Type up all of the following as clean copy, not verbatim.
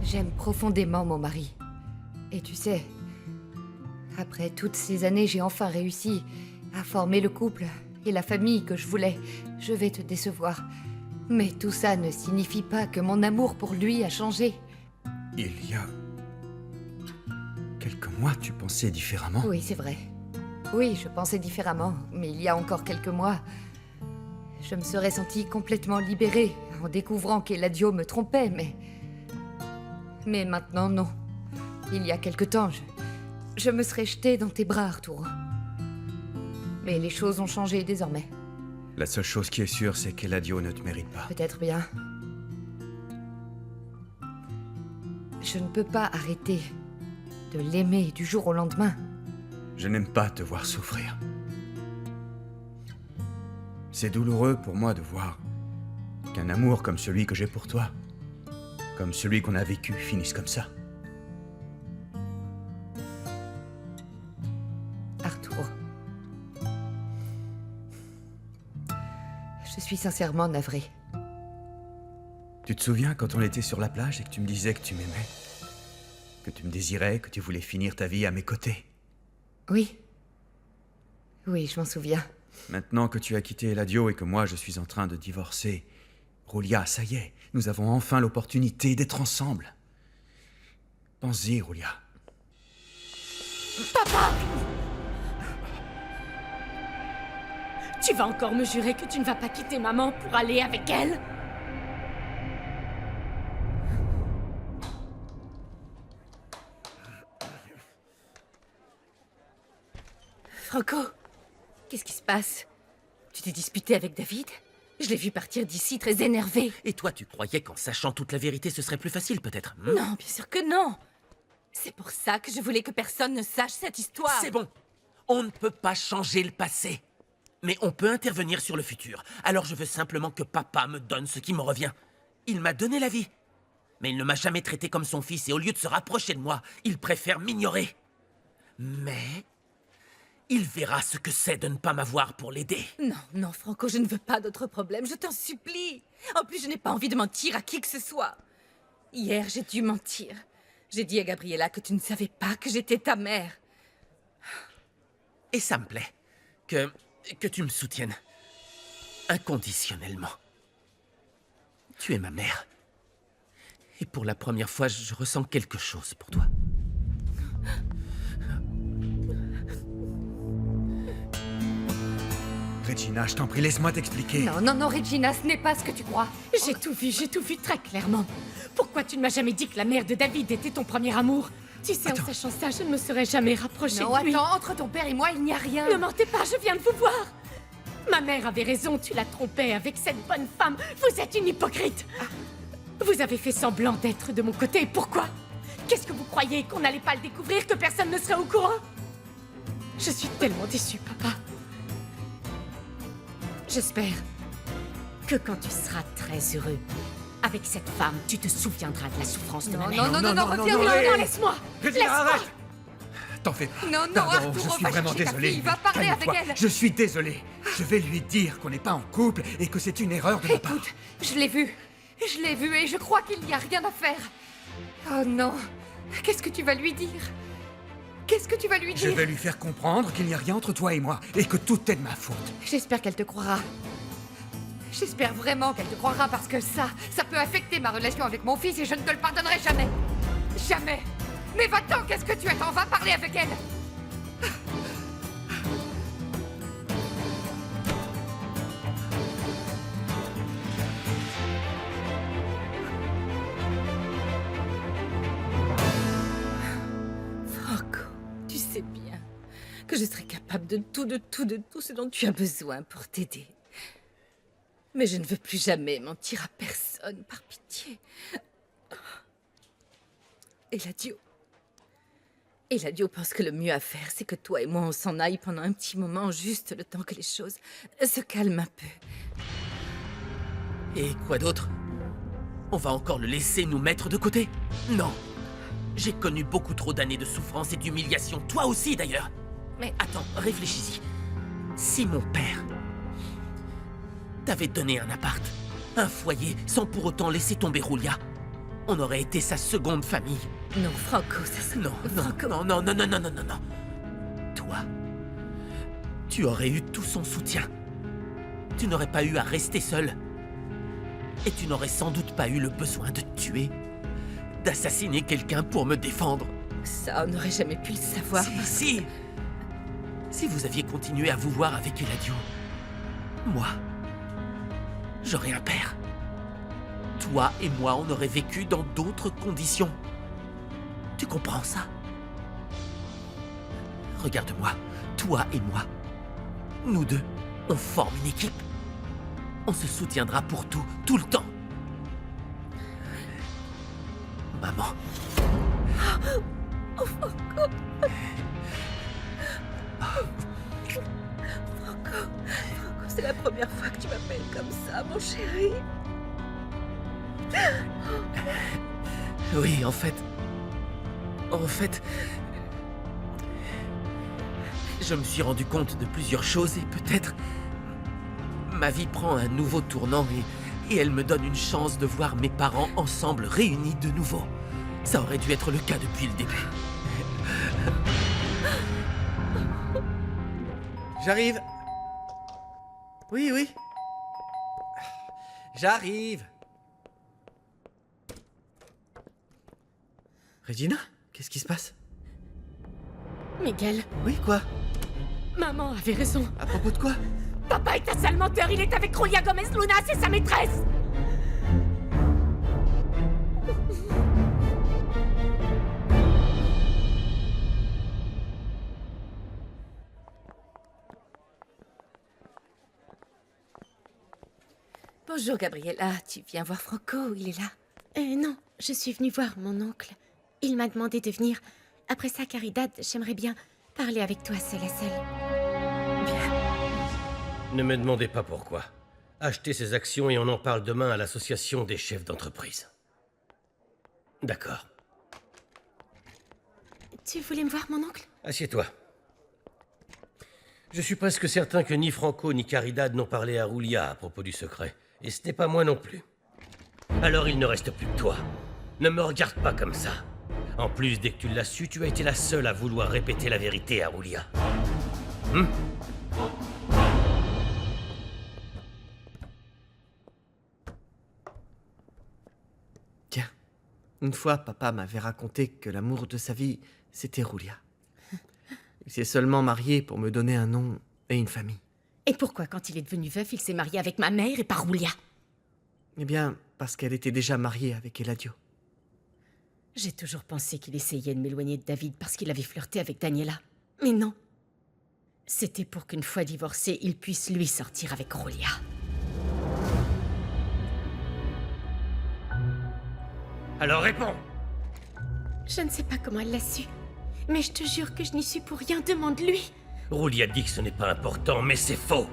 J'aime profondément mon mari. Et tu sais, après toutes ces années, j'ai enfin réussi à former le couple et la famille que je voulais. Je vais te décevoir. Mais tout ça ne signifie pas que mon amour pour lui a changé. Il y a... quelques mois, tu pensais différemment. Oui, c'est vrai. Oui, je pensais différemment, mais il y a encore quelques mois, je me serais sentie complètement libérée en découvrant qu'Eladio me trompait, mais maintenant, non. Il y a quelque temps, je me serais jetée dans tes bras, Arturo. Mais les choses ont changé désormais. La seule chose qui est sûre, c'est qu'Eladio ne te mérite pas. Peut-être bien. Je ne peux pas arrêter de l'aimer du jour au lendemain. Je n'aime pas te voir souffrir. C'est douloureux pour moi de voir qu'un amour comme celui que j'ai pour toi, comme celui qu'on a vécu, finisse comme ça. Arturo. Je suis sincèrement navrée. Tu te souviens quand on était sur la plage et que tu me disais que tu m'aimais? Que tu me désirais, que tu voulais finir ta vie à mes côtés? Oui. Oui, je m'en souviens. Maintenant que tu as quitté Eladio et que moi je suis en train de divorcer, Roulia, ça y est, nous avons enfin l'opportunité d'être ensemble. Pense-y, Roulia. Papa! Tu vas encore me jurer que tu ne vas pas quitter maman pour aller avec elle? Franco, qu'est-ce qui se passe? Tu t'es disputé avec David? Je l'ai vu partir d'ici très énervé. Et toi, tu croyais qu'en sachant toute la vérité, ce serait plus facile, peut-être? Non, bien sûr que non. C'est pour ça que je voulais que personne ne sache cette histoire. C'est bon. On ne peut pas changer le passé. Mais on peut intervenir sur le futur. Alors je veux simplement que papa me donne ce qui me revient. Il m'a donné la vie. Mais il ne m'a jamais traité comme son fils et au lieu de se rapprocher de moi, il préfère m'ignorer. Mais... il verra ce que c'est de ne pas m'avoir pour l'aider. Non, non, Franco, je ne veux pas d'autres problèmes, je t'en supplie. En plus, je n'ai pas envie de mentir à qui que ce soit. Hier, j'ai dû mentir. J'ai dit à Gabriella que tu ne savais pas que j'étais ta mère. Et ça me plaît. Que tu me soutiennes. Inconditionnellement. Tu es ma mère. Et pour la première fois, je ressens quelque chose pour toi. Regina, je t'en prie, laisse-moi t'expliquer. Non, non, non, Regina, ce n'est pas ce que tu crois. J'ai tout vu très clairement. Pourquoi tu ne m'as jamais dit que la mère de David était ton premier amour? Tu sais, Attends. en sachant ça, je ne me serais jamais rapprochée Non, de lui. attends, entre ton père et moi, il n'y a rien. Ne mentez pas, je viens de vous voir. Ma mère avait raison, tu la trompais avec cette bonne femme. Vous êtes une hypocrite. Vous avez fait semblant d'être de mon côté. Pourquoi? Qu'est-ce que vous croyez? Qu'on n'allait pas le découvrir? Que personne ne serait au courant? Je suis tellement déçue, papa. J'espère que quand tu seras très heureux avec cette femme, tu te souviendras de la souffrance de ma mère. Non, reviens, Non, laisse-moi. Regina, Laisse-moi. arrête! T'en fais pas. Non, non, Pardon, Arturo, je suis va vraiment chercher ta désolé. fille, va parler avec Calme-toi. elle. Je suis désolé. Je vais lui dire qu'on n'est pas en couple et que c'est une erreur de ma part. Écoute, je l'ai vu et je crois qu'il n'y a rien à faire. Oh non, qu'est-ce que tu vas lui dire? Qu'est-ce que tu vas lui Je dire? vais lui faire comprendre qu'il n'y a rien entre toi et moi et que tout est de ma faute. J'espère qu'elle te croira. J'espère vraiment qu'elle te croira parce que ça peut affecter ma relation avec mon fils et je ne te le pardonnerai jamais. Jamais. Mais va-t'en, qu'est-ce que tu attends? Va parler avec elle. Franco, tu sais bien que je serai capable de tout ce dont tu as besoin pour t'aider. Mais je ne veux plus jamais mentir à personne, par pitié. Eladio pense que le mieux à faire, c'est que toi et moi, on s'en aille pendant un petit moment, juste le temps que les choses se calment un peu. Et quoi d'autre? On va encore le laisser nous mettre de côté? Non. J'ai connu beaucoup trop d'années de souffrance et d'humiliation. Toi aussi, d'ailleurs. Mais attends, réfléchis-y. Si mon père t'avait donné un appart, un foyer, sans pour autant laisser tomber Roulia, On aurait été sa seconde famille. Non, Franco, ça... Non, Franco. non. Toi, tu aurais eu tout son soutien. Tu n'aurais pas eu à rester seul. Et tu n'aurais sans doute pas eu le besoin de tuer, d'assassiner quelqu'un pour me défendre. Ça, on n'aurait jamais pu le savoir. Si vous aviez continué à vous voir avec Eladio, moi, j'aurais un père. Toi et moi, on aurait vécu dans d'autres conditions. Tu comprends ça? Regarde-moi, toi et moi. Nous deux, on forme une équipe. On se soutiendra pour tout, tout le temps. Maman. Oh, Franco. Franco, c'est la première fois que tu m'appelles comme ça, mon chéri. Oui, en fait, je me suis rendu compte de plusieurs choses et peut-être ma vie prend un nouveau tournant et elle me donne une chance de voir mes parents ensemble réunis de nouveau. Ça aurait dû être le cas depuis le début. J'arrive. Oui. J'arrive. Regina, qu'est-ce qui se passe? Miguel, Oui, quoi? maman avait raison. À propos de quoi? Papa est un sale menteur, il est avec Julia Gomez Luna, c'est sa maîtresse. Bonjour, Gabriella. Tu viens voir Franco, il est là. Non, je suis venue voir mon oncle. Il m'a demandé de venir. Après ça, Caridad, j'aimerais bien parler avec toi seule à seule. Ne me demandez pas pourquoi. Achetez ces actions et on en parle demain à l'association des chefs d'entreprise. D'accord. Tu voulais me voir, mon oncle? Assieds-toi. Je suis presque certain que ni Franco ni Caridad n'ont parlé à Julia à propos du secret. Et ce n'est pas moi non plus. Alors il ne reste plus que toi. Ne me regarde pas comme ça. En plus, dès que tu l'as su, tu as été la seule à vouloir répéter la vérité à Julia. Tiens, une fois, papa m'avait raconté que l'amour de sa vie, c'était Julia. Il s'est seulement marié pour me donner un nom et une famille. Et pourquoi, quand il est devenu veuf, il s'est marié avec ma mère et pas Julia? Eh bien, parce qu'elle était déjà mariée avec Eladio. J'ai toujours pensé qu'il essayait de m'éloigner de David parce qu'il avait flirté avec Daniela. Mais non. C'était pour qu'une fois divorcé, il puisse lui sortir avec Julia. Alors réponds! Je ne sais pas comment elle l'a su. Mais je te jure que je n'y suis pour rien, demande-lui. Julia dit que ce n'est pas important, mais c'est faux.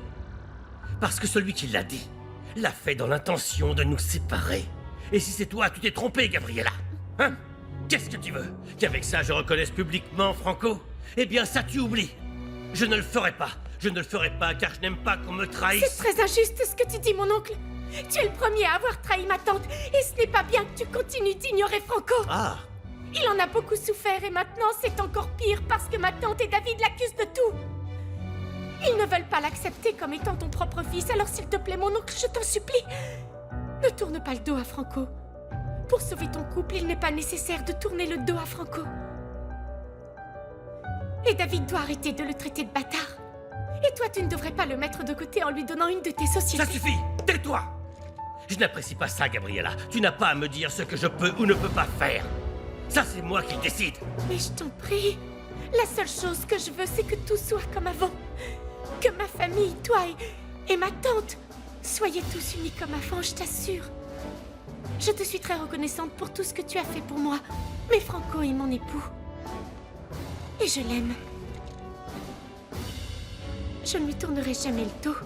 Parce que celui qui l'a dit, l'a fait dans l'intention de nous séparer. Et si c'est toi, tu t'es trompé, Gabriella. Hein? Qu'est-ce que tu veux? Qu'avec ça, je reconnaisse publiquement Franco? Eh bien, ça tu oublies. Je ne le ferai pas. Je ne le ferai pas car je n'aime pas qu'on me trahisse. C'est très injuste ce que tu dis, mon oncle. Tu es le premier à avoir trahi ma tante. Et ce n'est pas bien que tu continues d'ignorer Franco. Ah! Il en a beaucoup souffert et maintenant c'est encore pire parce que ma tante et David l'accusent de tout. Ils ne veulent pas l'accepter comme étant ton propre fils, alors s'il te plaît, mon oncle, je t'en supplie, ne tourne pas le dos à Franco. Pour sauver ton couple, il n'est pas nécessaire de tourner le dos à Franco. Et David doit arrêter de le traiter de bâtard. Et toi, tu ne devrais pas le mettre de côté en lui donnant une de tes sociétés. Ça suffit! Tais-toi! Je n'apprécie pas ça, Gabriella. Tu n'as pas à me dire ce que je peux ou ne peux pas faire. Ça, c'est moi qui décide. Mais je t'en prie, la seule chose que je veux, c'est que tout soit comme avant. Que ma famille, toi et ma tante, soyez tous unis comme avant, je t'assure. Je te suis très reconnaissante pour tout ce que tu as fait pour moi. Mais Franco est mon époux. Et je l'aime. Je ne lui tournerai jamais le dos.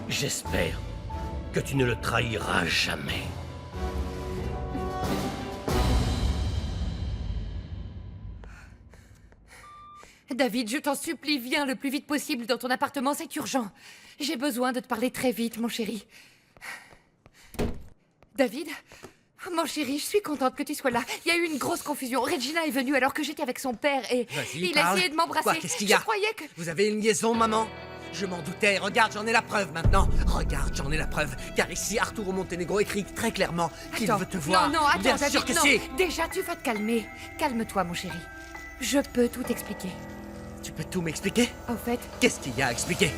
J'espère que tu ne le trahiras jamais. David, je t'en supplie, viens le plus vite possible dans ton appartement, c'est urgent. J'ai besoin de te parler très vite, mon chéri. David? Mon chéri, je suis contente que tu sois là. Il y a eu une grosse confusion. Regina est venue alors que j'étais avec son père et Vas-y, il a parle. essayé de m'embrasser. Quoi, qu'est-ce qu'il y a? Je croyais que... Vous avez une liaison, maman? Je m'en doutais. Regarde, j'en ai la preuve maintenant. Regarde, j'en ai la preuve. Car ici, Arturo Montenegro écrit très clairement qu'il Attends. veut te voir. Non, attends, Bien David, sûr que non. si. Déjà, tu vas te calmer. Calme-toi, mon chéri. Je peux tout expliquer. Tu peux tout m'expliquer? En fait, Qu'est-ce qu'il y a à expliquer?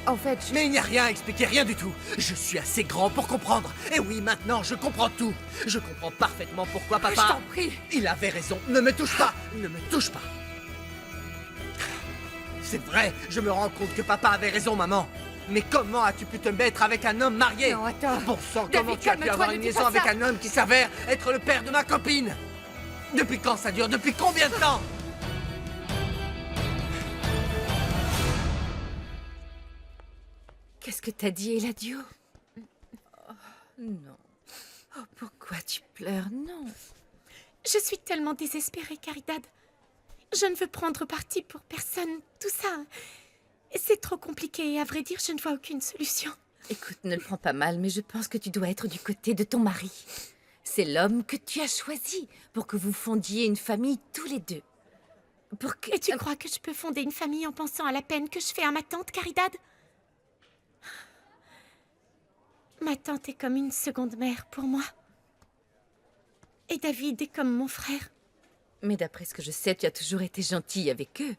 je... Mais il n'y a rien à expliquer, rien du tout. Je suis assez grand pour comprendre. Et oui, maintenant, je comprends tout. Je comprends parfaitement pourquoi Je papa... t'en prie. Il avait raison. Ne me touche pas. Ne me touche pas. C'est vrai, je me rends compte que papa avait raison, maman. Mais comment as-tu pu te mettre avec un homme marié? Non, attends. Bon sang, David, comment tu as pu calme-toi, avoir ne une dis liaison pas avec ça. un homme qui s'avère être le père de ma copine? Depuis quand ça dure? Depuis combien de temps? Qu'est-ce que t'as dit, Eladio? Oh, non. Oh, pourquoi tu pleures? Non. Je suis tellement désespérée, Caridad. Je ne veux prendre parti pour personne. Tout ça, c'est trop compliqué et à vrai dire, je ne vois aucune solution. Écoute, ne le prends pas mal, mais je pense que tu dois être du côté de ton mari. C'est l'homme que tu as choisi pour que vous fondiez une famille tous les deux. Et tu crois que je peux fonder une famille en pensant à la peine que je fais à ma tante, Caridad? Ma tante est comme une seconde mère pour moi. Et David est comme mon frère. Mais d'après ce que je sais, tu as toujours été gentille avec eux.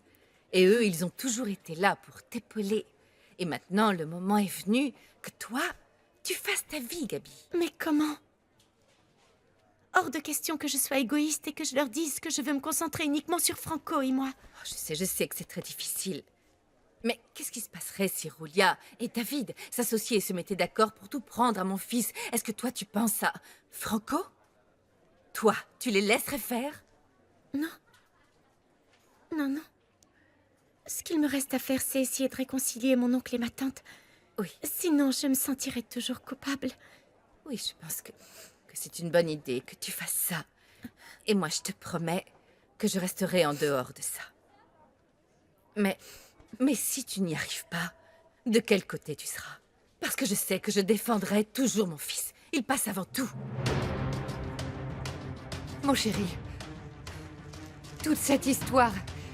Et eux, ils ont toujours été là pour t'épauler. Et maintenant, le moment est venu que toi, tu fasses ta vie, Gabi. Mais comment? Hors de question que je sois égoïste et que je leur dise que je veux me concentrer uniquement sur Franco et moi. Oh, je sais que c'est très difficile. Mais qu'est-ce qui se passerait si Julia et David s'associaient et se mettaient d'accord pour tout prendre à mon fils? Est-ce que toi, tu penses à Franco? Toi, tu les laisserais faire? Non. Non. Ce qu'il me reste à faire, c'est essayer de réconcilier mon oncle et ma tante. Oui. Sinon, je me sentirais toujours coupable. Oui, je pense que c'est une bonne idée que tu fasses ça. Et moi, je te promets que je resterai en dehors de ça. Mais si tu n'y arrives pas, de quel côté tu seras? Parce que je sais que je défendrai toujours mon fils. Il passe avant tout. Mon chéri, toute cette histoire,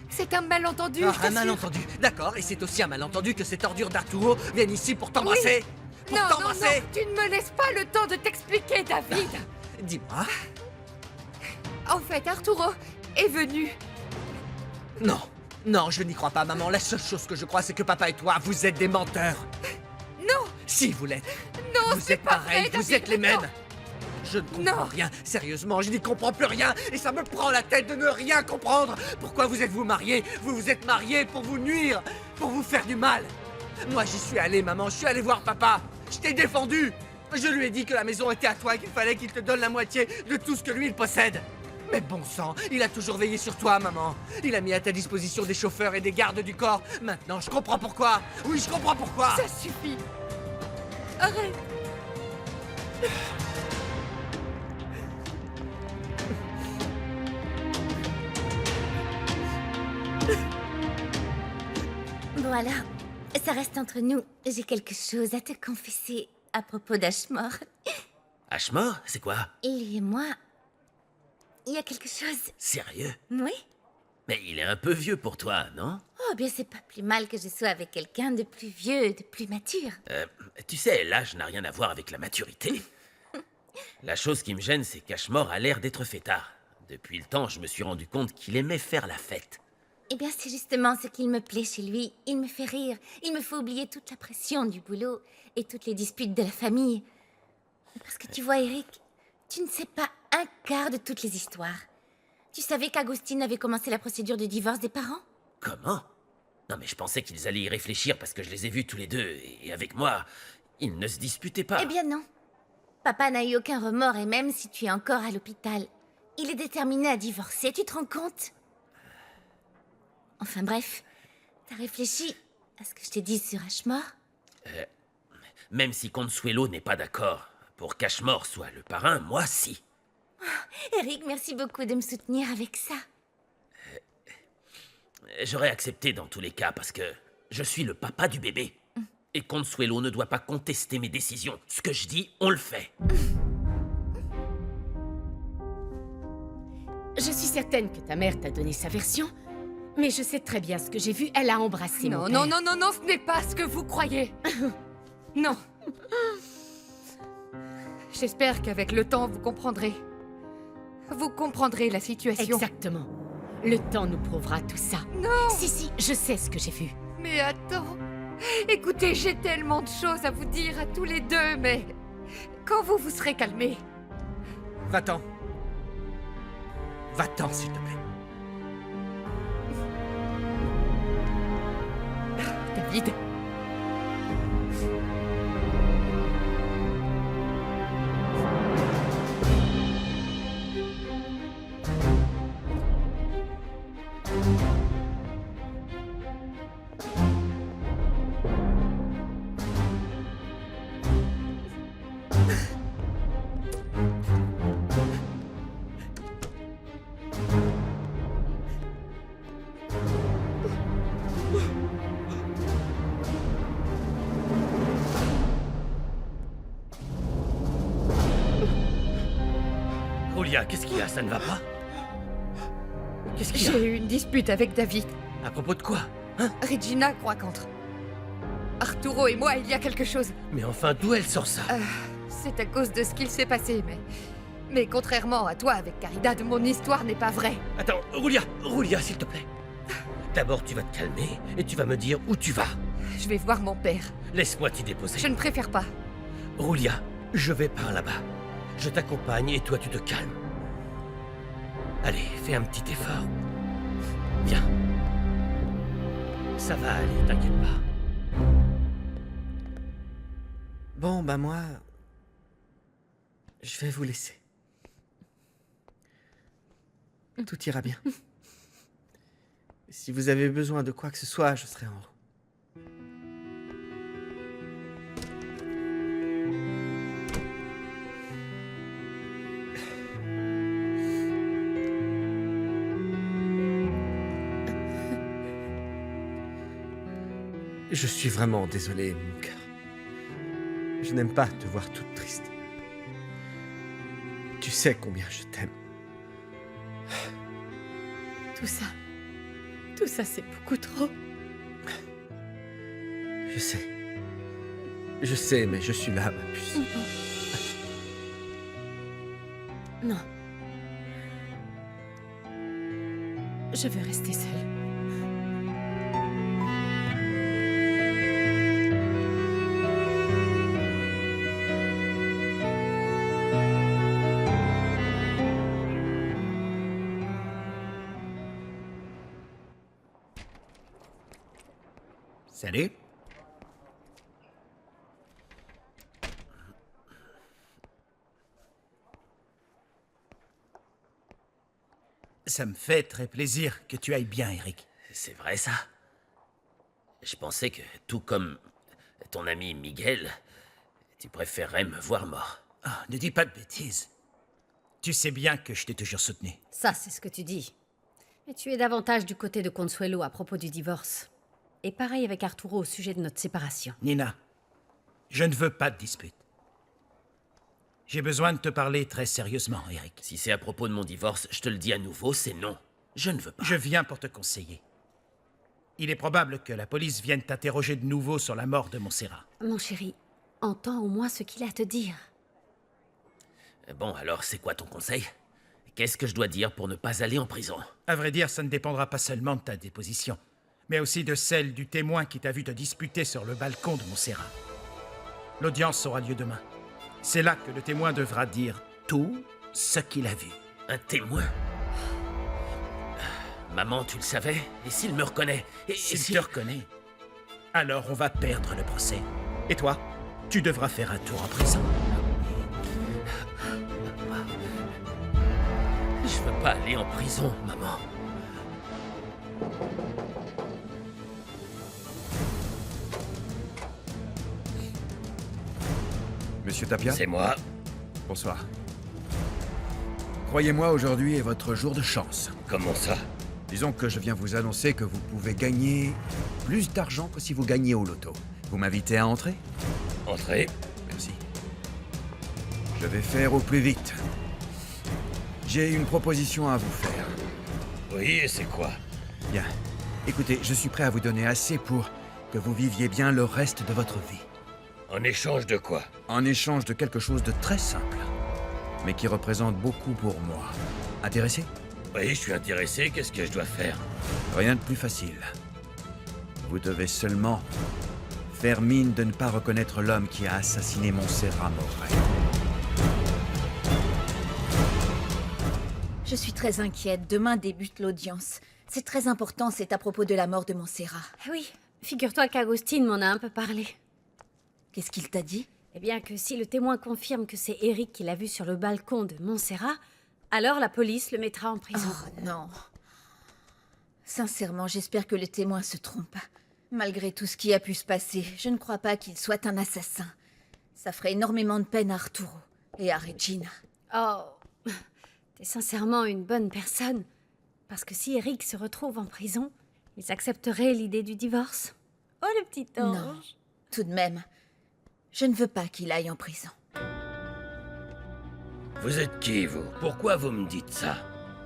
c'est un malentendu, Ah, je un t'assure. malentendu. D'accord, et c'est aussi un malentendu que cette ordure d'Arturo vienne ici pour t'embrasser. Pour Non, t'embrasser. tu ne me laisses pas le temps de t'expliquer, David. Dis-moi. En fait, Arturo est venu. Non, je n'y crois pas, maman. La seule chose que je crois, c'est que papa et toi, vous êtes des menteurs. Non, Si, vous l'êtes. non, Vous c'est êtes pas pareils, vrai, vous David. êtes les mêmes. Non. Je ne comprends Non. rien. Sérieusement, je n'y comprends plus rien. Et ça me prend la tête de ne rien comprendre. Pourquoi vous êtes-vous mariés? Vous vous êtes mariés pour vous nuire, pour vous faire du mal. Moi, j'y suis allé, maman. Je suis allé voir papa. Je t'ai défendu. Je lui ai dit que la maison était à toi et qu'il fallait qu'il te donne la moitié de tout ce que lui, il possède. Mais bon sang, il a toujours veillé sur toi, maman. Il a mis à ta disposition des chauffeurs et des gardes du corps. Maintenant, je comprends pourquoi. Oui, je comprends pourquoi. Ça suffit. Arrête. Voilà, ça reste entre nous. J'ai quelque chose à te confesser à propos d'Ashmore. Ashmore, c'est quoi? Lui et moi, il y a quelque chose. Sérieux? Oui? Mais il est un peu vieux pour toi, non? Oh, bien, c'est pas plus mal que je sois avec quelqu'un de plus vieux, de plus mature. Tu sais, l'âge n'a rien à voir avec la maturité. La chose qui me gêne, c'est qu'Ashmore a l'air d'être fêtard. Depuis le temps, je me suis rendu compte qu'il aimait faire la fête. Eh bien, c'est justement ce qu'il me plaît chez lui. Il me fait rire. Il me fait oublier toute la pression du boulot et toutes les disputes de la famille. Parce que tu vois, Eric, tu ne sais pas un quart de toutes les histoires. Tu savais qu'Agustine avait commencé la procédure de divorce des parents? Comment? Non, mais je pensais qu'ils allaient y réfléchir parce que je les ai vus tous les deux, et avec moi, ils ne se disputaient pas. Eh bien non. Papa n'a eu aucun remords et même si tu es encore à l'hôpital, il est déterminé à divorcer, tu te rends compte? Enfin bref, t'as réfléchi à ce que je t'ai dit sur Ashmore? Même si Consuelo n'est pas d'accord pour qu'Ashmore soit le parrain, moi, si. Eric, merci beaucoup de me soutenir avec ça. J'aurais accepté dans tous les cas parce que je suis le papa du bébé. Et Consuelo ne doit pas contester mes décisions. Ce que je dis, on le fait. Je suis certaine que ta mère t'a donné sa version, mais je sais très bien ce que j'ai vu. Elle a embrassé mon Non, père. non, non, non, non, ce n'est pas ce que vous croyez. Non. J'espère qu'avec le temps, vous comprendrez. Vous comprendrez la situation. Exactement. Le temps nous prouvera tout ça. Non. Si, je sais ce que j'ai vu. Mais attends. Écoutez, j'ai tellement de choses à vous dire à tous les deux, mais... Quand vous vous serez calmés... Va-t'en. Va-t'en, s'il te plaît. David... Julia, qu'est-ce qu'il y a? Ça ne va pas? Qu'est-ce qu'il y a? J'ai eu une dispute avec David. À propos de quoi? Hein? Regina croit qu'entre Arturo et moi, il y a quelque chose. Mais enfin, d'où elle sort ça? C'est à cause de ce qu'il s'est passé, mais... Mais contrairement à toi avec Caridad, mon histoire n'est pas vraie. Attends, Julia, s'il te plaît. D'abord, tu vas te calmer et tu vas me dire où tu vas. Je vais voir mon père. Laisse-moi t'y déposer. Je ne préfère pas. Julia, je vais par là-bas. Je t'accompagne et toi, tu te calmes. Allez, fais un petit effort. Viens. Ça va aller, t'inquiète pas. Bon, bah moi... Je vais vous laisser. Tout ira bien. Si vous avez besoin de quoi que ce soit, je serai en haut. Je suis vraiment désolé, mon cœur. Je n'aime pas te voir toute triste. Tu sais combien je t'aime. Tout ça, c'est beaucoup trop. Je sais, mais je suis là, ma puce. Non. Je veux rester seule. Salut. Ça me fait très plaisir que tu ailles bien, Eric. C'est vrai, ça? Je pensais que, tout comme ton ami Miguel, tu préférerais me voir mort. Ah, ne dis pas de bêtises. Tu sais bien que je t'ai toujours soutenu. Ça, c'est ce que tu dis. Mais tu es davantage du côté de Consuelo à propos du divorce. Et pareil avec Arturo au sujet de notre séparation. Nina, je ne veux pas de dispute. J'ai besoin de te parler très sérieusement, Eric. Si c'est à propos de mon divorce, je te le dis à nouveau, c'est non. Je ne veux pas. Je viens pour te conseiller. Il est probable que la police vienne t'interroger de nouveau sur la mort de Montserrat. Mon chéri, entends au moins ce qu'il a à te dire. Bon, alors, c'est quoi ton conseil? Qu'est-ce que je dois dire pour ne pas aller en prison? À vrai dire, ça ne dépendra pas seulement de ta déposition, mais aussi de celle du témoin qui t'a vu te disputer sur le balcon de Montserrat. L'audience aura lieu demain. C'est là que le témoin devra dire tout ce qu'il a vu. Un témoin? Maman, tu le savais? Et s'il me reconnaît? Et S'il te reconnaît, alors on va perdre le procès. Et toi, tu devras faire un tour en prison. Je veux pas aller en prison, maman. Monsieur Tapia? C'est moi. Bonsoir. Croyez-moi, aujourd'hui est votre jour de chance. Comment ça? Disons que je viens vous annoncer que vous pouvez gagner plus d'argent que si vous gagniez au loto. Vous m'invitez à entrer? Entrez. Merci. Je vais faire au plus vite. J'ai une proposition à vous faire. Oui, et c'est quoi? Bien. Écoutez, je suis prêt à vous donner assez pour que vous viviez bien le reste de votre vie. En échange de quoi? En échange de quelque chose de très simple, mais qui représente beaucoup pour moi. Intéressé? Oui, je suis intéressé, qu'est-ce que je dois faire? Rien de plus facile. Vous devez seulement faire mine de ne pas reconnaître l'homme qui a assassiné Montserrat Morel. Je suis très inquiète. Demain débute l'audience. C'est très important, c'est à propos de la mort de Montserrat. Oui, figure-toi qu'Agostine m'en a un peu parlé. Qu'est-ce qu'il t'a dit? Eh bien que si le témoin confirme que c'est Eric qui l'a vu sur le balcon de Montserrat, alors la police le mettra en prison. Oh non. Sincèrement, j'espère que le témoin se trompe. Malgré tout ce qui a pu se passer, je ne crois pas qu'il soit un assassin. Ça ferait énormément de peine à Arturo et à Regina. Oh, t'es sincèrement une bonne personne. Parce que si Eric se retrouve en prison, ils accepteraient l'idée du divorce. Oh, le petit ange. Non, tout de même, je ne veux pas qu'il aille en prison. Vous êtes qui, vous? Pourquoi vous me dites ça?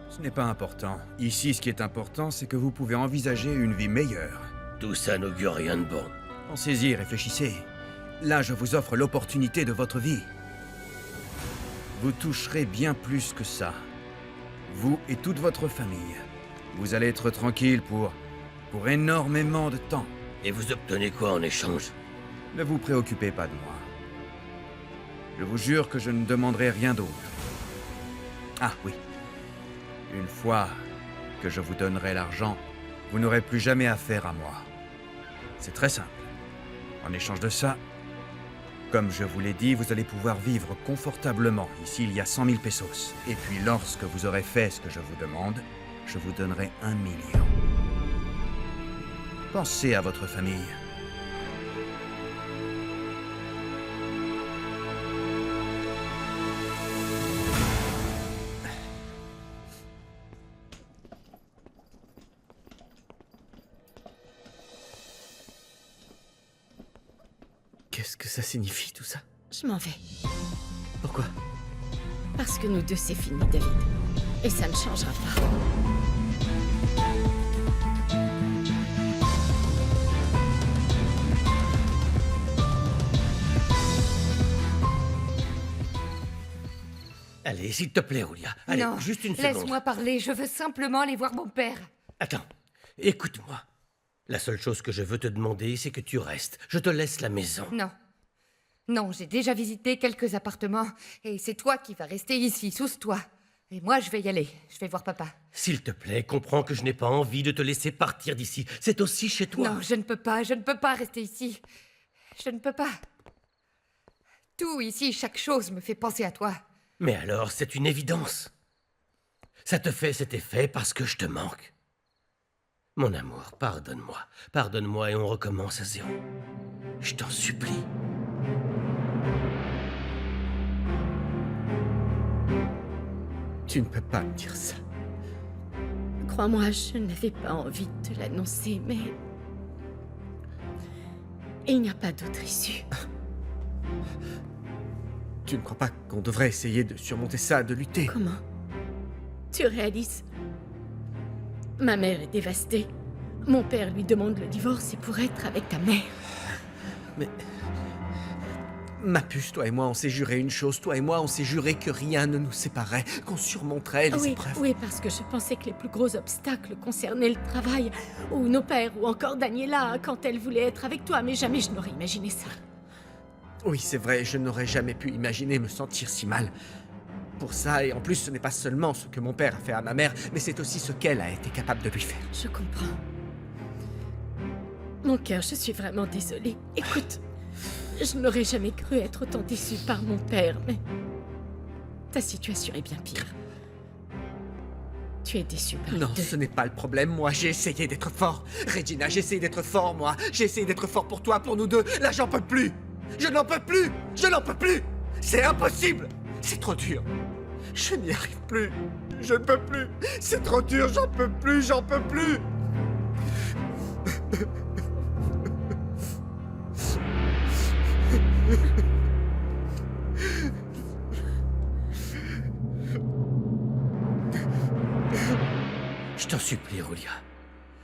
Ce n'est pas important. Ici, ce qui est important, c'est que vous pouvez envisager une vie meilleure. Tout ça n'augure rien de bon. Pensez-y, réfléchissez. Là, je vous offre l'opportunité de votre vie. Vous toucherez bien plus que ça. Vous et toute votre famille. Vous allez être tranquille pour énormément de temps. Et vous obtenez quoi en échange? Ne vous préoccupez pas de moi. Je vous jure que je ne demanderai rien d'autre. Ah oui. Une fois que je vous donnerai l'argent, vous n'aurez plus jamais affaire à moi. C'est très simple. En échange de ça, comme je vous l'ai dit, vous allez pouvoir vivre confortablement. Ici, il y a 100 000 pesos. Et puis, lorsque vous aurez fait ce que je vous demande, je vous donnerai 1 million. Pensez à votre famille. Qu'est-ce que ça signifie, tout ça? Je m'en vais. Pourquoi? Parce que nous deux, c'est fini, David. Et ça ne changera pas. Allez, s'il te plaît, Julia. Allez, Non, juste une seconde. laisse-moi parler, je veux simplement aller voir mon père. Attends, écoute-moi. La seule chose que je veux te demander, c'est que tu restes. Je te laisse la maison. Non. Non, j'ai déjà visité quelques appartements, et c'est toi qui vas rester ici, sous ce toit. Et moi, je vais y aller. Je vais voir papa. S'il te plaît, comprends que je n'ai pas envie de te laisser partir d'ici. C'est aussi chez toi. Non, je ne peux pas rester ici. Je ne peux pas. Tout ici, chaque chose me fait penser à toi. Mais alors, c'est une évidence. Ça te fait cet effet parce que je te manque. Mon amour, pardonne-moi. Pardonne-moi et on recommence à zéro. Je t'en supplie. Tu ne peux pas me dire ça. Crois-moi, je n'avais pas envie de te l'annoncer, mais... il n'y a pas d'autre issue. Tu ne crois pas qu'on devrait essayer de surmonter ça, de lutter? Comment? Tu réalises? Ma mère est dévastée. Mon père lui demande le divorce et pour être avec ta mère. Mais... Ma puce, toi et moi, on s'est juré une chose. Toi et moi, on s'est juré que rien ne nous séparait, qu'on surmonterait les épreuves. Oui, parce que je pensais que les plus gros obstacles concernaient le travail, ou nos pères, ou encore Daniela, quand elle voulait être avec toi, mais jamais je n'aurais imaginé ça. Oui, c'est vrai, je n'aurais jamais pu imaginer me sentir si mal. Pour ça, et en plus, ce n'est pas seulement ce que mon père a fait à ma mère, mais c'est aussi ce qu'elle a été capable de lui faire. Je comprends. Mon cœur, je suis vraiment désolée. Écoute, je n'aurais jamais cru être autant déçue par mon père, mais... ta situation est bien pire. Tu es déçue par Non, les deux. ce n'est pas le problème. Moi, j'ai essayé d'être fort. Regina, j'ai essayé d'être fort, moi. J'ai essayé d'être fort pour toi, pour nous deux. Là, j'en peux plus. Je n'en peux plus. Je n'en peux plus. C'est impossible. C'est trop dur. Je n'y arrive plus. Je ne peux plus. C'est trop dur. J'en peux plus. J'en peux plus. Je te t'en supplie, Roulia.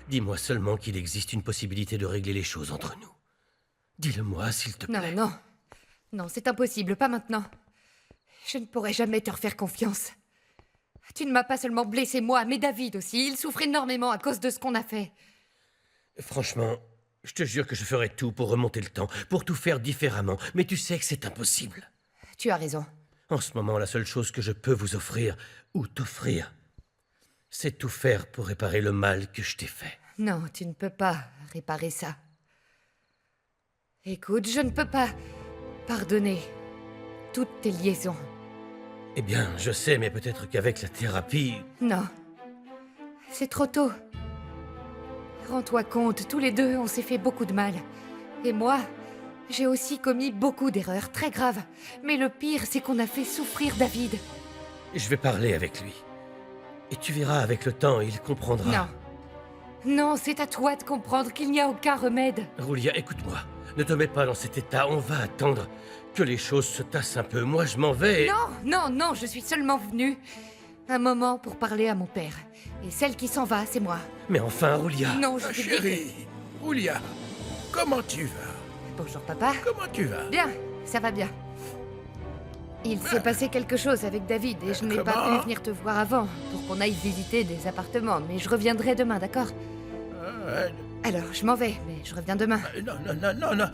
Dis-moi seulement qu'il existe une possibilité de régler les choses entre nous. Dis-le-moi, s'il te plaît. Non, non. Non, c'est impossible, pas maintenant. Je ne pourrai jamais te refaire confiance. Tu ne m'as pas seulement blessé moi, mais David aussi. Il souffre énormément à cause de ce qu'on a fait. Franchement, je te jure que je ferai tout pour remonter le temps, pour tout faire différemment, mais tu sais que c'est impossible. Tu as raison. En ce moment, la seule chose que je peux vous offrir, ou t'offrir, c'est tout faire pour réparer le mal que je t'ai fait. Non, tu ne peux pas réparer ça. Écoute, je ne peux pas pardonner toutes tes liaisons. Eh bien, je sais, mais peut-être qu'avec la thérapie... Non. C'est trop tôt. Rends-toi compte, tous les deux, on s'est fait beaucoup de mal. Et moi, j'ai aussi commis beaucoup d'erreurs, très graves. Mais le pire, c'est qu'on a fait souffrir David. Je vais parler avec lui. Et tu verras, avec le temps, il comprendra. Non. Non, c'est à toi de comprendre qu'il n'y a aucun remède. Roulia, écoute-moi. Ne te mets pas dans cet état, on va attendre que les choses se tassent un peu. Moi, je m'en vais. Non, non, non, je suis seulement venue un moment pour parler à mon père. Et celle qui s'en va, c'est moi. Mais enfin, Roulia. Non, je te dis que- Chérie, Roulia, comment tu vas? Bonjour, papa. Comment tu vas? Bien, ça va bien. Il s'est passé quelque chose avec David et je n'ai pas Comment pu venir te voir avant pour qu'on aille visiter des appartements, mais je reviendrai demain, d'accord? Alors, je m'en vais, mais je reviens demain. Non, non, non, non, non.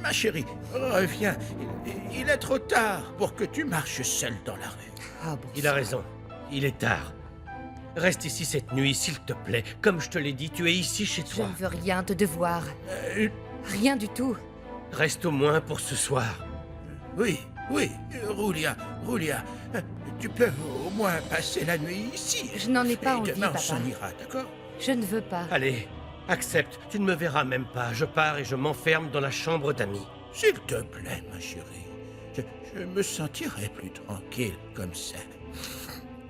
Ma chérie, reviens. Il est trop tard pour que tu marches seule dans la rue. Ah bon. Il a raison. Il est tard. Reste ici cette nuit, s'il te plaît. Comme je te l'ai dit, tu es ici chez Je toi. ne veux rien te devoir. Rien du tout. Reste au moins pour ce soir. Oui, oui, Roulia, tu peux au moins passer la nuit ici. Je n'en ai pas Et envie, demain, on papa. s'en ira, d'accord? Je ne veux pas. Allez, accepte. Tu ne me verras même pas. Je pars et je m'enferme dans la chambre d'amis. S'il te plaît, ma chérie. Je me sentirai plus tranquille comme ça.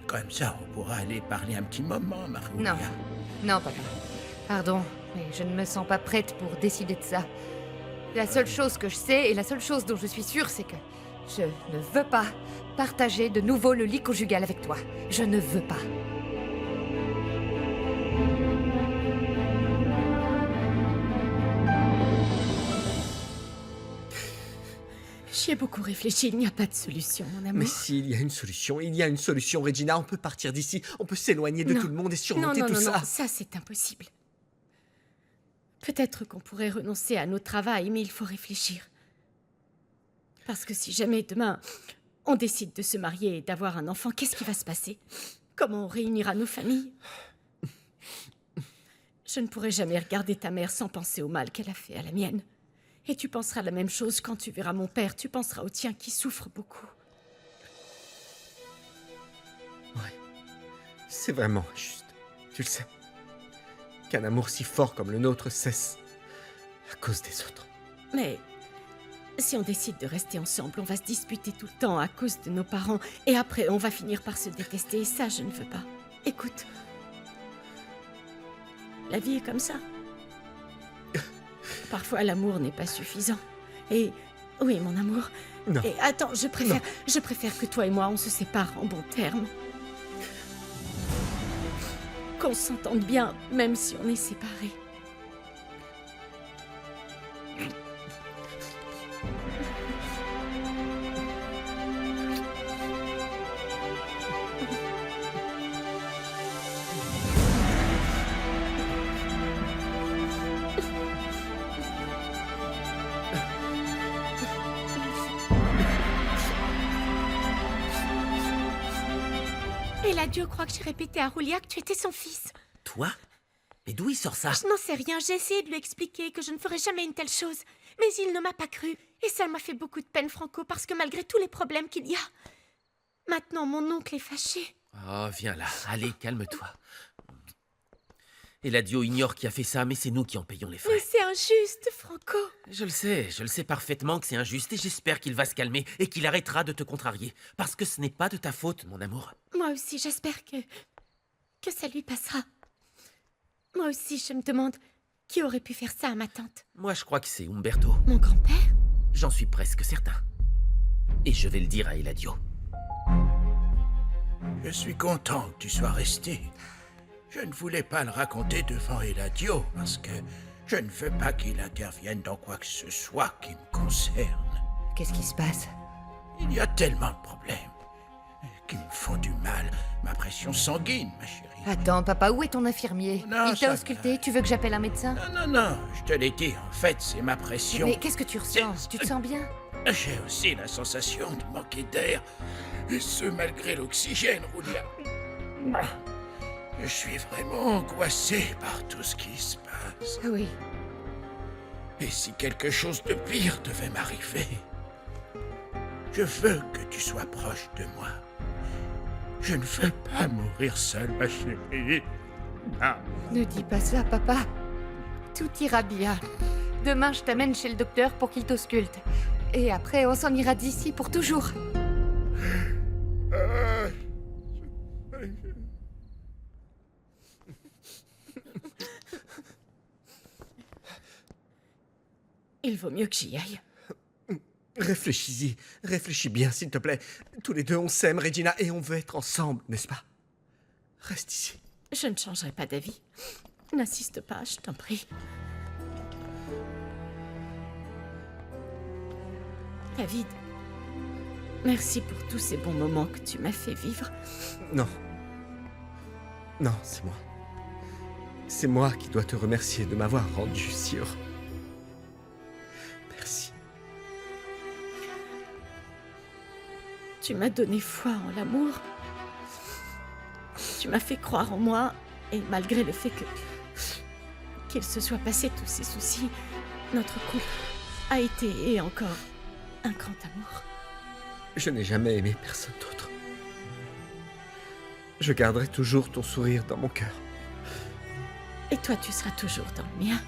Comme ça, on pourra aller parler un petit moment, ma Roulia. Non. Non, papa. Pardon, mais je ne me sens pas prête pour décider de ça. La seule chose que je sais et la seule chose dont je suis sûre, c'est que je ne veux pas partager de nouveau le lit conjugal avec toi. Je ne veux pas. J'y ai beaucoup réfléchi, il n'y a pas de solution, mon amour. Mais s'il y a une solution, il y a une solution, Regina. On peut partir d'ici, on peut s'éloigner de Non. tout le monde et surmonter non, tout ça. Non, ça c'est impossible. Peut-être qu'on pourrait renoncer à notre travail, mais il faut réfléchir. Parce que si jamais demain, on décide de se marier et d'avoir un enfant, qu'est-ce qui va se passer? Comment on réunira nos familles? Je ne pourrai jamais regarder ta mère sans penser au mal qu'elle a fait à la mienne. Et tu penseras la même chose quand tu verras mon père, tu penseras au tien qui souffre beaucoup. Ouais, c'est vraiment injuste. Tu le sais. Qu'un amour si fort comme le nôtre cesse à cause des autres. Mais si on décide de rester ensemble, on va se disputer tout le temps à cause de nos parents. Et après, on va finir par se détester. Et ça, je ne veux pas. Écoute. La vie est comme ça. Parfois, l'amour n'est pas suffisant. Et... oui, mon amour. Non. Et attends, je préfère que toi et moi, on se sépare en bons termes. Qu'on s'entende bien, même si on est séparés. Et la Dieu croit que j'ai répété à Roulia que tu étais son fils. Toi? Mais d'où il sort ça? Je n'en sais rien, j'ai essayé de lui expliquer que je ne ferais jamais une telle chose. Mais il ne m'a pas cru. Et ça m'a fait beaucoup de peine, Franco, parce que malgré tous les problèmes qu'il y a, maintenant mon oncle est fâché. Oh, viens là. Allez, calme-toi. Eladio ignore qui a fait ça, mais c'est nous qui en payons les frais. Mais c'est injuste, Franco. Je le sais parfaitement que c'est injuste et j'espère qu'il va se calmer et qu'il arrêtera de te contrarier. Parce que ce n'est pas de ta faute, mon amour. Moi aussi, j'espère que ça lui passera. Moi aussi, je me demande qui aurait pu faire ça à ma tante. Moi, je crois que c'est Umberto. Mon grand-père? J'en suis presque certain. Et je vais le dire à Eladio. Je suis content que tu sois resté. Je ne voulais pas le raconter devant Eladio parce que je ne veux pas qu'il intervienne dans quoi que ce soit qui me concerne. Qu'est-ce qui se passe? Il y a tellement de problèmes qui me font du mal. Ma pression sanguine, ma chérie. Attends, papa, où est ton infirmier? Non, Il ça t'a ausculté? Tu veux que j'appelle un médecin? Non, je te l'ai dit, en fait, c'est ma pression. Mais qu'est-ce que tu ressens? Tu te sens bien? J'ai aussi la sensation de manquer d'air, et ce malgré l'oxygène, Roulia. Je suis vraiment angoissé par tout ce qui se passe. Oui. Et si quelque chose de pire devait m'arriver, je veux que tu sois proche de moi. Je ne veux pas mourir seul, ma chérie. Ah. Ne dis pas ça, papa. Tout ira bien. Demain, je t'amène chez le docteur pour qu'il t'ausculte. Et après, on s'en ira d'ici pour toujours. Il vaut mieux que j'y aille. Réfléchis-y. Réfléchis bien, s'il te plaît. Tous les deux, on s'aime, Regina, et on veut être ensemble, n'est-ce pas? Reste ici. Je ne changerai pas d'avis. N'insiste pas, je t'en prie. David, merci pour tous ces bons moments que tu m'as fait vivre. Non. Non, c'est moi. C'est moi qui dois te remercier de m'avoir rendu si heureux. Merci. Tu m'as donné foi en l'amour. Tu m'as fait croire en moi, et malgré le fait qu'il se soit passé tous ces soucis, notre couple a été et est encore un grand amour. Je n'ai jamais aimé personne d'autre. Je garderai toujours ton sourire dans mon cœur. Et toi, tu seras toujours dans le mien.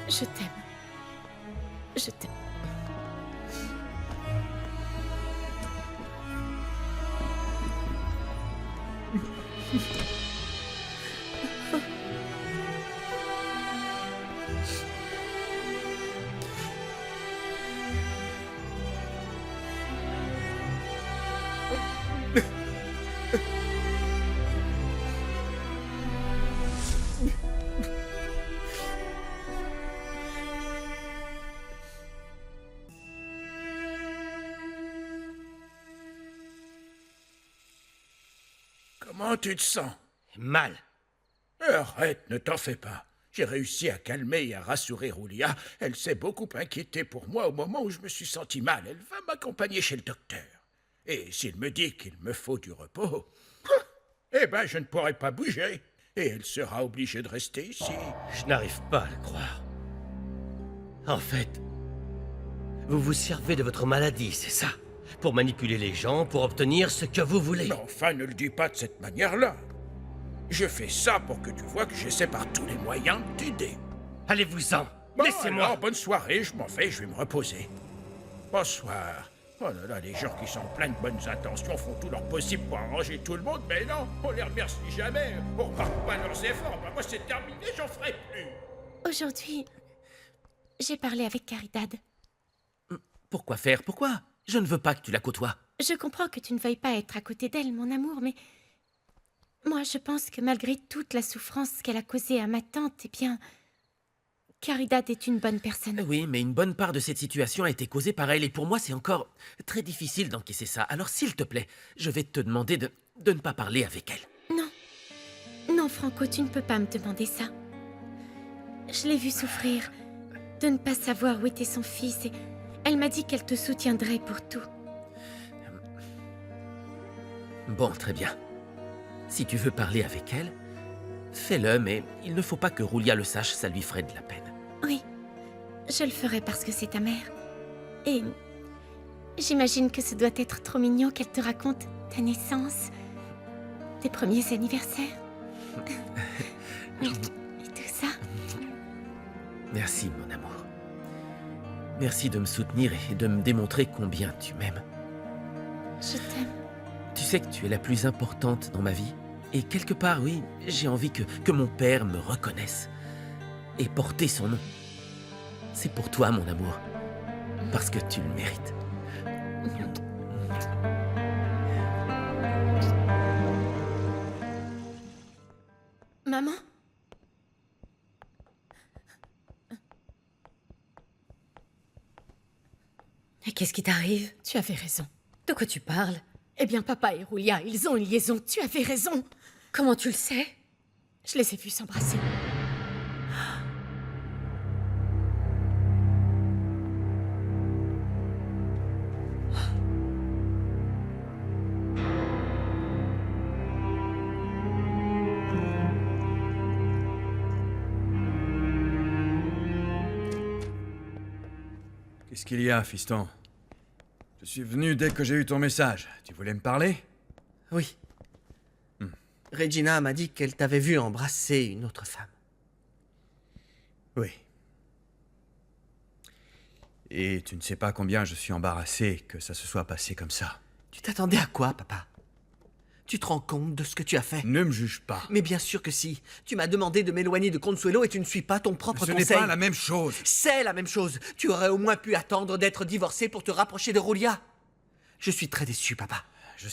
Je t'aime. Je t'aime. Comment tu te sens? Mal. Arrête, ne t'en fais pas. J'ai réussi à calmer et à rassurer Roulia. Elle s'est beaucoup inquiétée pour moi au moment où je me suis senti mal. Elle va m'accompagner chez le docteur. Et s'il me dit qu'il me faut du repos, eh ben je ne pourrai pas bouger. Et elle sera obligée de rester ici. Je n'arrive pas à le croire. En fait, vous vous servez de votre maladie, c'est ça? Pour manipuler les gens, pour obtenir ce que vous voulez. Mais enfin, ne le dis pas de cette manière-là. Je fais ça pour que tu vois que j'essaie par tous les moyens de t'aider. Allez-vous-en. Bon, Laissez-moi. alors, bonne soirée, je m'en vais, je vais me reposer. Bonsoir. Oh là là, les gens qui sont pleins de bonnes intentions font tout leur possible pour arranger tout le monde, mais non, on les remercie jamais. On remarque pas leurs efforts. Ben, moi, c'est terminé, j'en ferai plus. Aujourd'hui, j'ai parlé avec Caridad. Pourquoi faire? Pourquoi? Je ne veux pas que tu la côtoies. Je comprends que tu ne veuilles pas être à côté d'elle, mon amour, mais... moi, je pense que malgré toute la souffrance qu'elle a causée à ma tante, eh bien... Caridad est une bonne personne. Oui, mais une bonne part de cette situation a été causée par elle, et pour moi, c'est encore très difficile d'encaisser ça. Alors, s'il te plaît, je vais te demander de ne pas parler avec elle. Non. Non, Franco, tu ne peux pas me demander ça. Je l'ai vue souffrir, de ne pas savoir où était son fils, et elle m'a dit qu'elle te soutiendrait pour tout. Bon, très bien. Si tu veux parler avec elle, fais-le, mais il ne faut pas que Roulia le sache, ça lui ferait de la peine. Oui, je le ferai parce que c'est ta mère. Et j'imagine que ce doit être trop mignon qu'elle te raconte ta naissance, tes premiers anniversaires. Et tout ça. Merci, mon amour. Merci de me soutenir et de me démontrer combien tu m'aimes. Je t'aime. Tu sais que tu es la plus importante dans ma vie. Et quelque part, oui, j'ai envie que mon père me reconnaisse. Et porter son nom. C'est pour toi, mon amour. Parce que tu le mérites. Maman? Et qu'est-ce qui t'arrive? Tu avais raison. De quoi tu parles? Eh bien, papa et Roulia, ils ont une liaison. Tu avais raison. Comment tu le sais? Je les ai vus s'embrasser. Qu'est-ce qu'il y a, fiston? Je suis venu dès que j'ai eu ton message. Tu voulais me parler? Oui. Regina m'a dit qu'elle t'avait vu embrasser une autre femme. Oui. Et tu ne sais pas combien je suis embarrassé que ça se soit passé comme ça. Tu t'attendais à quoi, papa? Tu te rends compte de ce que tu as fait? Ne me juge pas. Mais bien sûr que si. Tu m'as demandé de m'éloigner de Consuelo et tu ne suis pas ton propre Ce conseil. n'est pas la même chose. C'est la même chose. Tu aurais au moins pu attendre d'être divorcé pour te rapprocher de Roulia. Je suis très déçu, papa. Je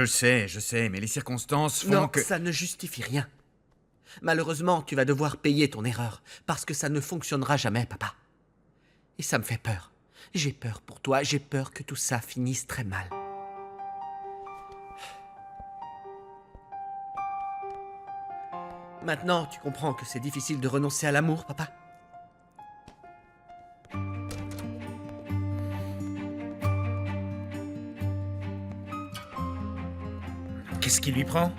sais, mais les circonstances font Non, que... ça ne justifie rien. Malheureusement, tu vas devoir payer ton erreur, parce que ça ne fonctionnera jamais, papa. Et ça me fait peur. J'ai peur pour toi, j'ai peur que tout ça finisse très mal. Maintenant, tu comprends que c'est difficile de renoncer à l'amour, papa? Qu'est-ce qui lui prend?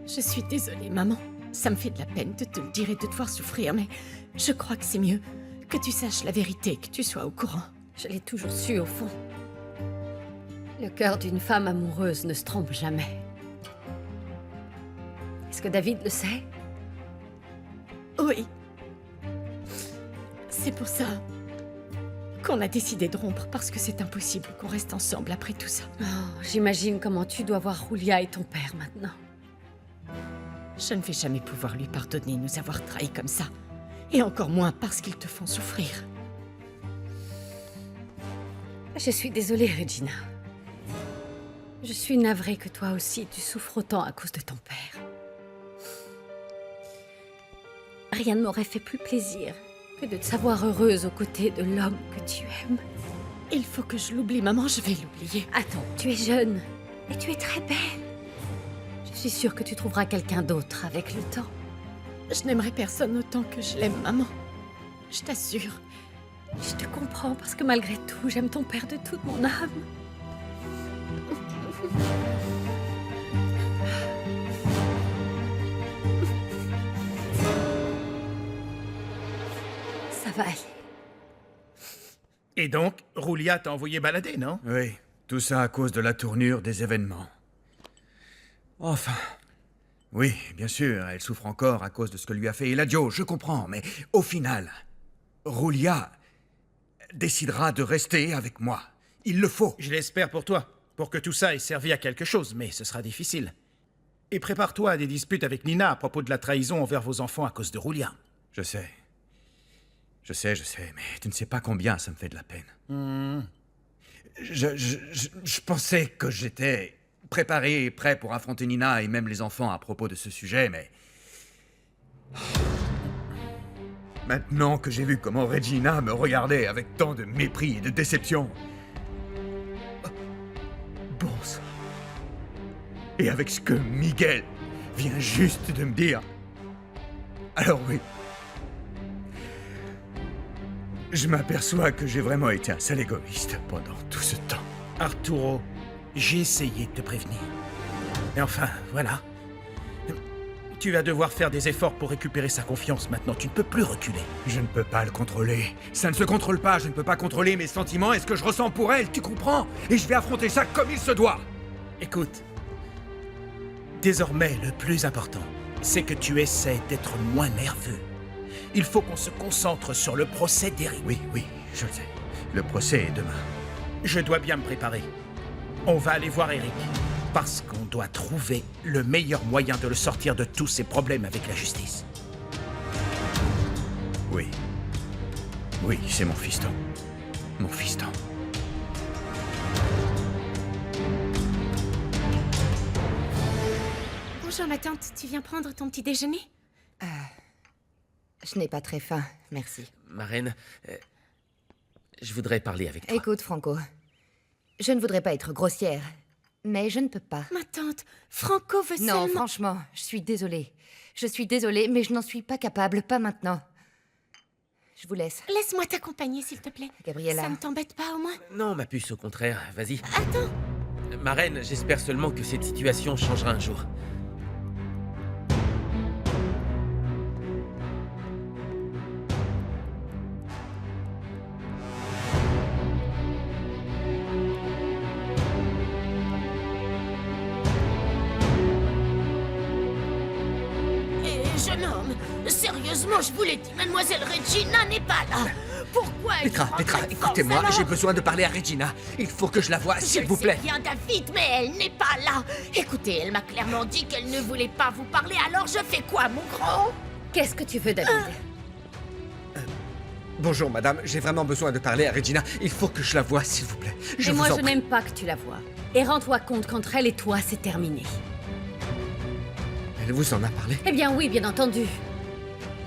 Je suis désolée, maman. Ça me fait de la peine de te le dire et de te voir souffrir, mais je crois que c'est mieux que tu saches la vérité, que tu sois au courant. Je l'ai toujours su, au fond. Le cœur d'une femme amoureuse ne se trompe jamais. Est-ce que David le sait? Oui. C'est pour ça qu'on a décidé de rompre, parce que c'est impossible qu'on reste ensemble après tout ça. Oh, j'imagine comment tu dois voir Roulia et ton père maintenant. Je ne vais jamais pouvoir lui pardonner nous avoir trahis comme ça. Et encore moins parce qu'ils te font souffrir. Je suis désolée, Regina. Je suis navrée que toi aussi tu souffres autant à cause de ton père. Rien ne m'aurait fait plus plaisir que de te savoir heureuse aux côtés de l'homme que tu aimes. Il faut que je l'oublie, maman, je vais l'oublier. Attends, tu es jeune et tu es très belle. Je suis sûre que tu trouveras quelqu'un d'autre avec le temps. Je n'aimerais personne autant que je l'aime, maman. Je t'assure. Je te comprends parce que malgré tout, j'aime ton père de toute mon âme. Ça va aller. Et donc, Roulia t'a envoyé balader, non? Oui, tout ça à cause de la tournure des événements. Enfin... Oui, bien sûr, elle souffre encore à cause de ce que lui a fait Eladio, je comprends, mais au final, Roulia décidera de rester avec moi. Il le faut. Je l'espère pour toi, pour que tout ça ait servi à quelque chose, mais ce sera difficile. Et prépare-toi à des disputes avec Nina à propos de la trahison envers vos enfants à cause de Roulia. Je sais, mais tu ne sais pas combien ça me fait de la peine. Je pensais que j'étais préparé et prêt pour affronter Nina et même les enfants à propos de ce sujet, mais... Maintenant que j'ai vu comment Regina me regardait avec tant de mépris et de déception... Bon sang. Et avec ce que Miguel vient juste de me dire... Alors oui... Je m'aperçois que j'ai vraiment été un sale égoïste pendant tout ce temps. Arturo, j'ai essayé de te prévenir. Mais enfin, voilà. Tu vas devoir faire des efforts pour récupérer sa confiance maintenant. Tu ne peux plus reculer. Je ne peux pas le contrôler. Ça ne se contrôle pas. Je ne peux pas contrôler mes sentiments et ce que je ressens pour elle, tu comprends? Et je vais affronter ça comme il se doit. Écoute, désormais, le plus important, c'est que tu essaies d'être moins nerveux. Il faut qu'on se concentre sur le procès d'Eric. Oui, je le sais. Le procès est demain. Je dois bien me préparer. On va aller voir Eric. Parce qu'on doit trouver le meilleur moyen de le sortir de tous ses problèmes avec la justice. Oui. Oui, c'est mon fiston. Mon fiston. Bonjour ma tante, tu viens prendre ton petit déjeuner? Je n'ai pas très faim, merci. Ma reine, je voudrais parler avec toi. Écoute, Franco, je ne voudrais pas être grossière, mais je ne peux pas. Ma tante, Franco veut Non, seulement... franchement, je suis désolée. Je suis désolée, mais je n'en suis pas capable, pas maintenant. Je vous laisse. Laisse-moi t'accompagner, s'il te plaît. Gabriella. Ça ne t'embête pas, au moins? Non, ma puce, au contraire, vas-y. Attends. Ma reine, j'espère seulement que cette situation changera un jour. Jeune homme, sérieusement, je vous l'ai dit, mademoiselle Regina n'est pas là. Pourquoi elle Petra, rentre Petra, de écoutez-moi, force, j'ai alors? besoin de parler à Regina. Il faut que je la voie, s'il Je vous sais plaît. bien, David, mais elle n'est pas là. Écoutez, elle m'a clairement dit qu'elle ne voulait pas vous parler, alors je fais quoi, mon grand? Qu'est-ce que tu veux, David? Bonjour, madame, j'ai vraiment besoin de parler à Regina. Il faut que je la voie, s'il vous plaît. Et moi, vous en je prie. n'aime pas que tu la vois. Et rends-toi compte qu'entre elle et toi, c'est terminé. Elle vous en a parlé? Eh bien oui, bien entendu.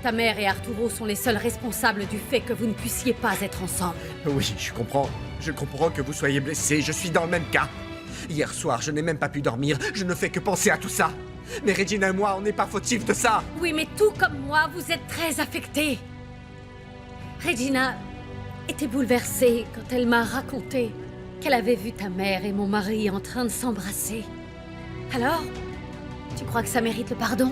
Ta mère et Arturo sont les seuls responsables du fait que vous ne puissiez pas être ensemble. Oui, je comprends. Je comprends que vous soyez blessé. Je suis dans le même cas. Hier soir, je n'ai même pas pu dormir. Je ne fais que penser à tout ça. Mais Regina et moi, on n'est pas fautifs de ça. Oui, mais tout comme moi, vous êtes très affectés. Regina était bouleversée quand elle m'a raconté qu'elle avait vu ta mère et mon mari en train de s'embrasser. Alors, tu crois que ça mérite le pardon?